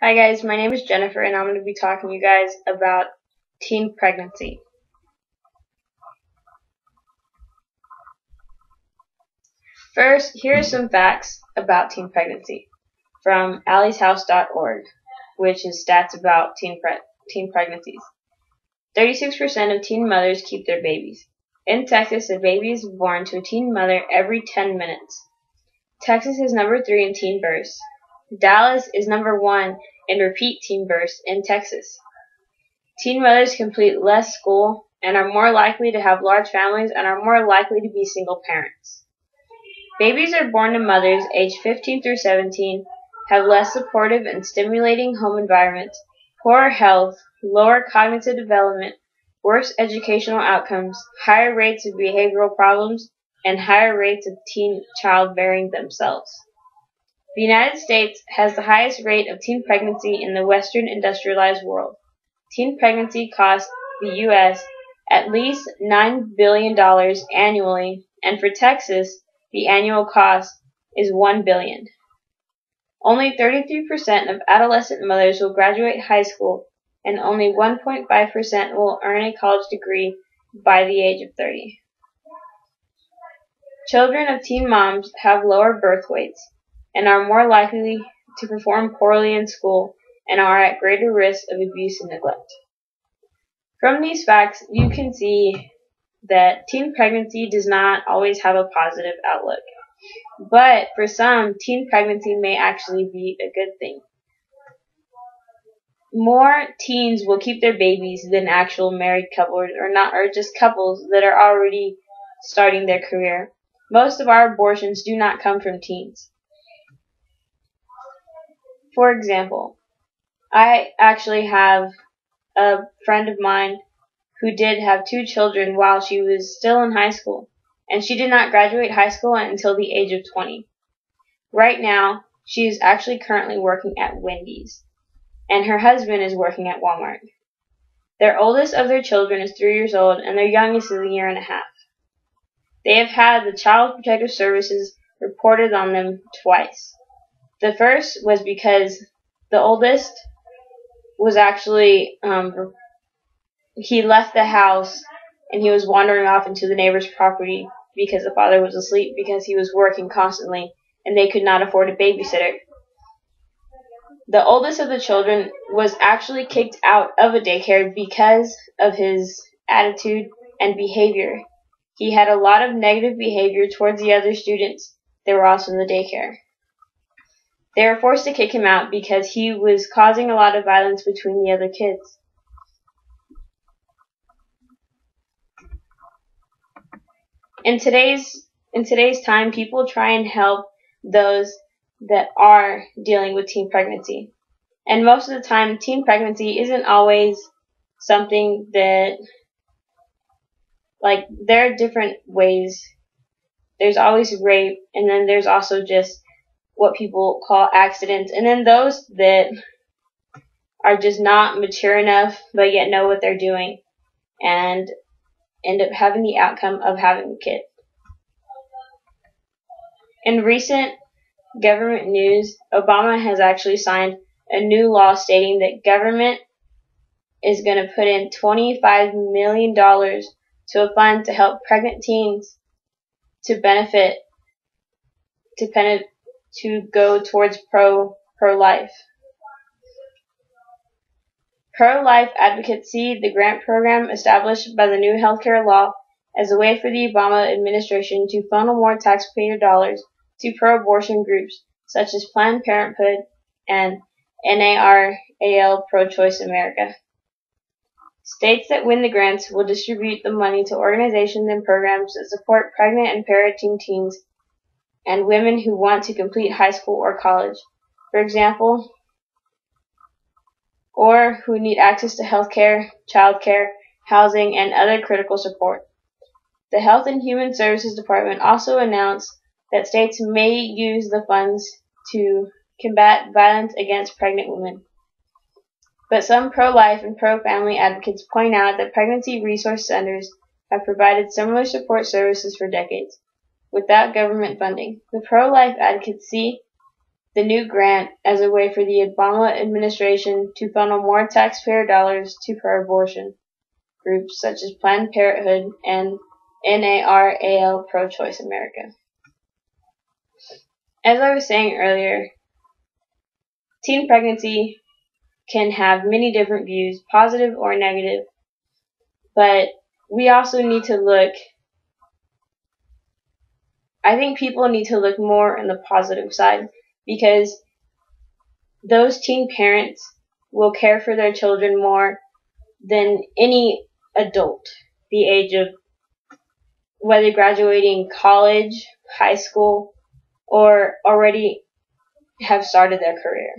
Hi guys, my name is Jennifer and I'm going to be talking to you guys about teen pregnancy. First, here are some facts about teen pregnancy from allieshouse.org, which is stats about teen pregnancies. 36% of teen mothers keep their babies. In Texas, a baby is born to a teen mother every 10 minutes. Texas is number 3 in teen births. Dallas is number 1 in repeat teen births in Texas. Teen mothers complete less school and are more likely to have large families and are more likely to be single parents. Babies are born to mothers aged 15 through 17 have less supportive and stimulating home environments, poorer health, lower cognitive development, worse educational outcomes, higher rates of behavioral problems, and higher rates of teen childbearing themselves. The United States has the highest rate of teen pregnancy in the Western industrialized world. Teen pregnancy costs the U.S. at least $9 billion annually, and for Texas, the annual cost is $1 billion. Only 33% of adolescent mothers will graduate high school, and only 1.5% will earn a college degree by the age of 30. Children of teen moms have lower birth weights and are more likely to perform poorly in school and are at greater risk of abuse and neglect. From these facts, you can see that teen pregnancy does not always have a positive outlook. But for some, teen pregnancy may actually be a good thing. More teens will keep their babies than actual married couples or just couples that are already starting their career. Most of our abortions do not come from teens. For example, I actually have a friend of mine who did have 2 children while she was still in high school, and she did not graduate high school until the age of 20. Right now, she is actually currently working at Wendy's, and her husband is working at Walmart. Their oldest of their children is 3 years old, and their youngest is a year and a half. They have had the Child Protective Services reported on them twice. The first was because the oldest was actually, he left the house and he was wandering off into the neighbor's property because the father was asleep because he was working constantly and they could not afford a babysitter. The oldest of the children was actually kicked out of a daycare because of his attitude and behavior. He had a lot of negative behavior towards the other students that were also in the daycare. They were forced to kick him out because he was causing a lot of violence between the other kids. In today's time, people try and help those that are dealing with teen pregnancy. And most of the time, teen pregnancy isn't always something that, there are different ways. There's always rape, and then there's also just what people call accidents, and then those that are just not mature enough but yet know what they're doing and end up having the outcome of having a kid. In recent government news, Obama has actually signed a new law stating that government is going to put in $25 million to a fund to help pregnant teens to go towards pro-life. Pro-life advocates see the grant program established by the new healthcare law as a way for the Obama administration to funnel more taxpayer dollars to pro-abortion groups such as Planned Parenthood and NARAL Pro-Choice America. States that win the grants will distribute the money to organizations and programs that support pregnant and parenting teens and women who want to complete high school or college, for example, or who need access to health care, child care, housing, and other critical support. The Health and Human Services Department also announced that states may use the funds to combat violence against pregnant women. But some pro-life and pro-family advocates point out that pregnancy resource centers have provided similar support services for decades, without government funding. The pro-life advocates see the new grant as a way for the Obama administration to funnel more taxpayer dollars to pro-abortion groups such as Planned Parenthood and NARAL Pro-Choice America. As I was saying earlier, teen pregnancy can have many different views, positive or negative, but we also need to look, I think people need to look more on the positive side, because those teen parents will care for their children more than any adult, the age of whether graduating college, high school, or already have started their career.